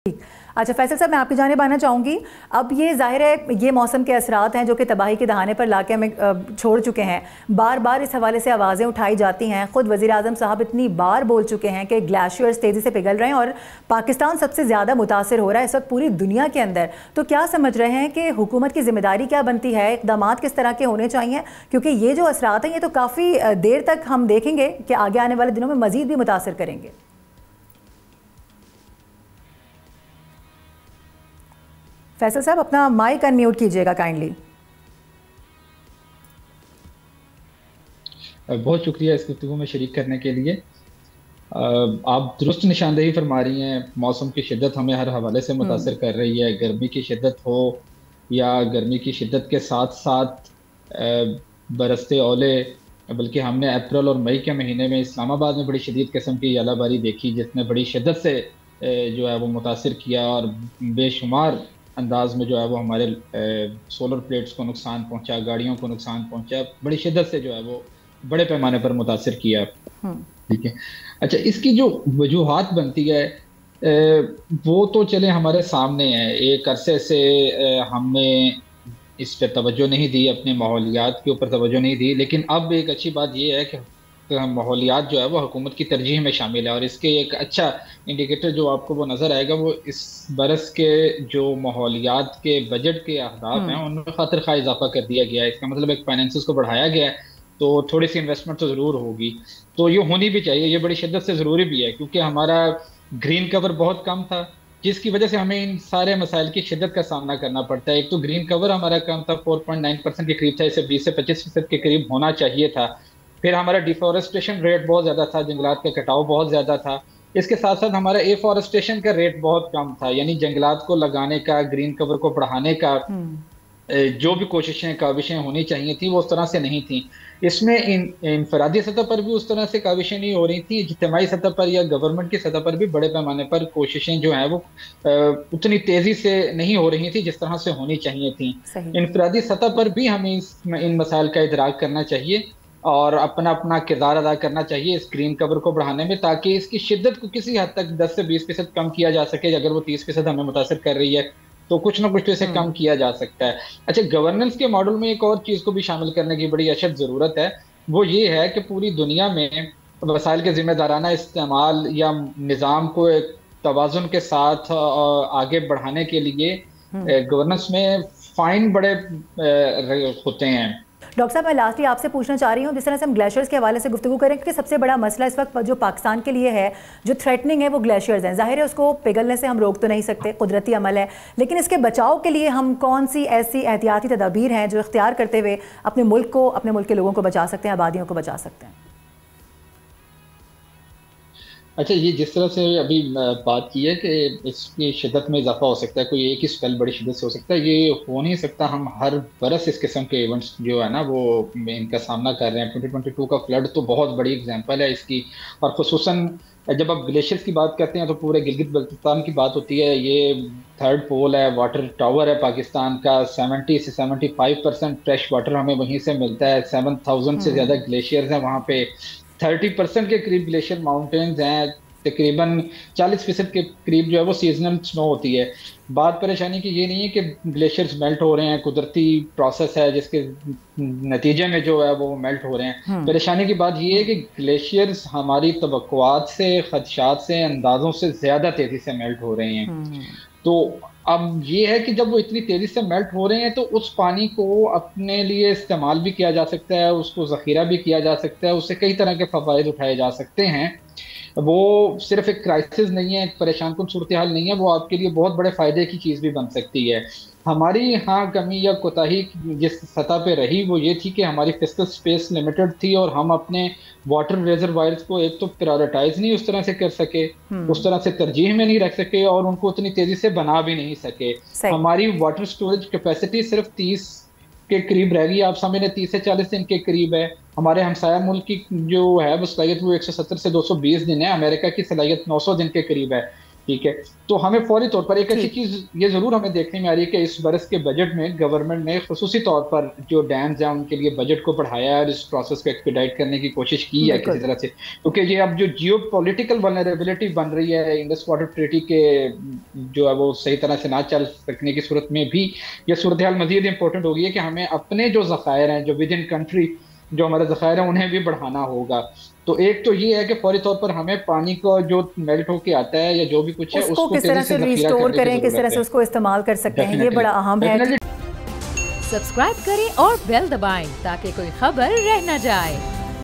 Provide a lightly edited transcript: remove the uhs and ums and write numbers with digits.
अच्छा फैसल साहब, मैं आपकी जानिब आना चाहूँगी। अब ये ज़ाहिर है ये मौसम के असरात हैं जो कि तबाही के दहाने पर लाके हमें छोड़ चुके हैं। बार बार इस हवाले से आवाज़ें उठाई जाती हैं। ख़ुद वज़ीर आज़म साहब इतनी बार बोल चुके हैं कि ग्लेशियर्स तेज़ी से पिघल रहे हैं और पाकिस्तान सबसे ज़्यादा मुतासर हो रहा है इस वक्त पूरी दुनिया के अंदर। तो क्या समझ रहे हैं कि हुकूमत की ज़िम्मेदारी क्या बनती है, इक़दाम किस तरह के होने चाहिए, क्योंकि ये जो असरात हैं ये तो काफ़ी देर तक हम देखेंगे कि आगे आने वाले दिनों में मज़ीद भी मुतासर करेंगे। फैसल साहब अपना माइक अनम्यूट कीजिएगा काइंडली। बहुत शुक्रिया इस गुफ्तगू में शरीक करने के लिए। आप दुरुस्त निशानदेही फरमा रही हैं। मौसम की शिद्दत हमें हर हवाले से मुतासर कर रही है। गर्मी की शिद्दत हो या गर्मी की शिद्दत के साथ साथ बरसते ओले, बल्कि हमने अप्रैल और मई के महीने में इस्लामाबाद में बड़ी शदीद किस्म की यालाबारी देखी जिसने बड़ी शिद्दत से जो है वो मुतासर किया और बेशुमार अंदाज में जो है वो हमारे सोलर प्लेट्स को नुकसान पहुंचा, गाड़ियों को नुकसान पहुंचा, बड़ी शिद्दत से जो है वो बड़े पैमाने पर मुतासर किया। ठीक है। अच्छा, इसकी जो वजूहात बनती है वो तो चले हमारे सामने है। एक अरसे से हमने इस पर तवज्जो नहीं दी, अपने माहौलियात के ऊपर तवज्जो नहीं दी, लेकिन अब एक अच्छी बात यह है कि माहौलियात जो है वो हुकूमत की तरजीह में शामिल है। और इसके एक अच्छा इंडिकेटर जो आपको वो नज़र आएगा वो इस बरस के जो माहौलियात के बजट के अहदाफ हैं उनमें खातिर खा इजाफा कर दिया गया है। इसका मतलब एक फाइनेंसेस को बढ़ाया गया है, तो थोड़ी सी इन्वेस्टमेंट तो ज़रूर होगी, तो ये होनी भी चाहिए। ये बड़ी शिद्दत से ज़रूरी भी है क्योंकि हमारा ग्रीन कवर बहुत कम था, जिसकी वजह से हमें इन सारे मसाइल की शिद्दत का सामना करना पड़ता है। एक तो ग्रीन कवर हमारा कम था, 4.9% के करीब था, इसे 20 से 25% के करीब होना चाहिए था। फिर हमारा डिफॉरेस्टेशन रेट बहुत ज़्यादा था, जंगलात का कटाव बहुत ज़्यादा था। इसके साथ साथ हमारा एफॉरेस्टेशन का रेट बहुत कम था, यानी जंगलात को लगाने का, ग्रीन कवर को बढ़ाने का जो भी कोशिशें काविशें होनी चाहिए थी वो उस तरह से नहीं थी। इसमें इनफरादी सतह पर भी उस तरह से काविशें नहीं हो रही थी, इज्तिमाई सतह पर या गवर्नमेंट की सतह पर भी बड़े पैमाने पर कोशिशें जो हैं वो उतनी तेज़ी से नहीं हो रही थी जिस तरह से होनी चाहिए थी। इनफरादी सतह पर भी हमें इन मसाइल का इदराक करना चाहिए और अपना अपना किरदार अदा करना चाहिए इस ग्रीन कवर को बढ़ाने में, ताकि इसकी शिद्दत को किसी हद तक 10 से 20% कम किया जा सके। अगर वो 30% हमें मुतासर कर रही है तो कुछ ना कुछ तो इसे कम किया जा सकता है। अच्छा, गवर्नेंस के मॉडल में एक और चीज़ को भी शामिल करने की बड़ी अशद ज़रूरत है। वो ये है कि पूरी दुनिया में वसाइल के ज़िम्मेदाराना इस्तेमाल या निज़ाम को एक तवाज़ुन के साथ आगे बढ़ाने के लिए गवर्नेंस में फ़ाइन बड़े होते हैं। डॉक्टर साहब, मैं लास्टली आपसे पूछना चाह रही हूँ, जिस तरह से हम ग्लेशियर्स के हवाले से गुफ्तगू करें, क्योंकि सबसे बड़ा मसला इस वक्त जो पाकिस्तान के लिए है, जो थ्रेटनिंग है वो ग्लेशियर्स हैं। जाहिर है उसको पिघलने से हम रोक तो नहीं सकते, कुदरती अमल है, लेकिन इसके बचाव के लिए हम कौन सी ऐसी एहतियाती तदाबीर हैं जो इख्तियार करते हुए अपने मुल्क को, अपने मुल्क के लोगों को बचा सकते हैं, आबादियों को बचा सकते हैं? अच्छा, ये जिस तरह से अभी बात की है कि इसकी शिद्दत में इजाफा हो सकता है, कोई एक ही स्पेल बड़ी शिद्दत से हो सकता है, ये हो नहीं सकता। हम हर बरस इस किस्म के इवेंट्स जो है ना वो इनका सामना कर रहे हैं। 2022 का फ्लड तो बहुत बड़ी एग्जांपल है इसकी। और खुसूसन जब आप ग्लेशियर्स की बात करते हैं तो पूरे गिलगित बल्तिस्तान की बात होती है। ये थर्ड पोल है, वाटर टावर है पाकिस्तान का। 70 से 75% फ्रेश वाटर हमें वहीं से मिलता है। 7000 से ज़्यादा ग्लेशियर्स हैं वहाँ पे। 30% के करीब ग्लेशियर माउंटेन्स हैं। तकरीबन 40% के करीब जो है वो सीजनल स्नो होती है। बात परेशानी की ये नहीं है कि ग्लेशियर्स मेल्ट हो रहे हैं, कुदरती प्रोसेस है जिसके नतीजे में जो है वो मेल्ट हो रहे हैं। परेशानी की बात ये है कि ग्लेशियर्स हमारी तवक्कुआत से, खदशात से, अंदाज़ों से ज़्यादा तेज़ी से मेल्ट हो रहे हैं। तो अब ये है कि जब वो इतनी तेज़ी से मेल्ट हो रहे हैं तो उस पानी को अपने लिए इस्तेमाल भी किया जा सकता है, उसको ज़ख़ीरा भी किया जा सकता है, उससे कई तरह के फ़वाइद उठाए जा सकते हैं। वो सिर्फ एक क्राइसिस नहीं है, एक परेशान कुन सूरत हाल नहीं है, वो आपके लिए बहुत बड़े फ़ायदे की चीज़ भी बन सकती है। हमारी यहाँ कमी या कोताही जिस सतह पे रही वो ये थी कि हमारी फिस्कल स्पेस लिमिटेड थी और हम अपने वाटर रिजर्वायर्स को एक तो प्रायोरिटाइज नहीं उस तरह से कर सके, उस तरह से तरजीह में नहीं रख सके और उनको उतनी तेज़ी से बना भी नहीं सके। हमारी वाटर स्टोरेज कैपेसिटी सिर्फ 30 के करीब रह गई। आप समझ लें 30 से 40 दिन के करीब है। हमारे हमसाया मुल्क की जो है वो सलाहियत वो 170 से 220 दिन है। अमेरिका की सलाहियत 900 दिन के करीब है। ٹھیک ہے. تو ہمیں فوری طور پر ایک اچھی چیز یہ ضرور ہمیں دیکھنے میں آ رہی ہے کہ اس برس کے بجٹ میں گورنمنٹ نے خصوصی طور پر جو ڈیمز ہیں ان کے لیے بجٹ کو بڑھایا ہے اور اس پروسیس کو ایکسپیڈائٹ کرنے کی کوشش کی ہے کسی طرح سے, کیونکہ یہ اب جو جیو پولیٹیکل ولنریبلٹی بن رہی ہے انڈس واٹر ٹریٹی کے جو ہے وہ صحیح طرح سے نہ چل سکنے کی صورت میں بھی یہ صورتحال مزید امپورٹنٹ ہو گئی ہے کہ ہمیں اپنے جو ذخائر ہیں جو ود ان کنٹری جو ہمارے ذخائر ہیں انہیں بھی بڑھانا ہوگا. تو ایک تو یہ ہے کہ فوری طور پر ہمیں پانی کو جو میلٹ ہو کے آتا ہے یا جو بھی کچھ ہے اس کو کس طرح سے ریسٹور کریں, کس طرح سے اس کو استعمال کر سکتے ہیں, یہ بڑا اہم ہے. سبسکرائب کریں اور بیل دبائیں تاکہ کوئی خبر رہ نہ جائے.